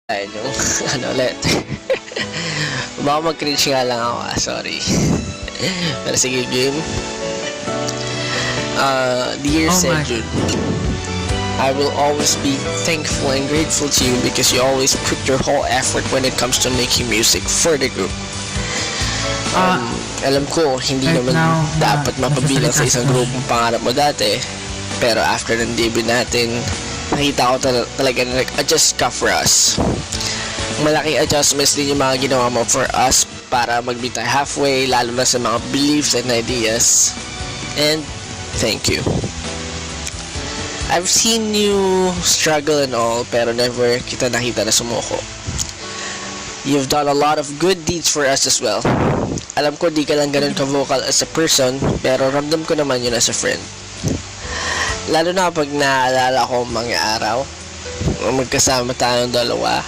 Ayun yung ano ulit. Baka mag-cringe nga lang ako, sorry. Pero sige, game. Dear Sejun, I will always be thankful and grateful to you because you always put your whole effort when it comes to making music for the group. Alam ko, hindi right naman now, dapat mapabilang sa isang group ang pangarap mo dati. Pero after ng debut natin, nakita ko talaga na nag-adjust ka for us. Malaking adjustments din yung mga ginawa mo for us para mag-meet tayo halfway, lalo na sa mga beliefs and ideas. And thank you. I've seen you struggle and all, pero never kita nakita na sumuko. You've done a lot of good deeds for us as well. Alam ko di ka lang ganun ka-vocal as a person, pero ramdam ko naman yun as a friend. Lalo na pag naaalala ko mga araw, magkasama tayong dalawa,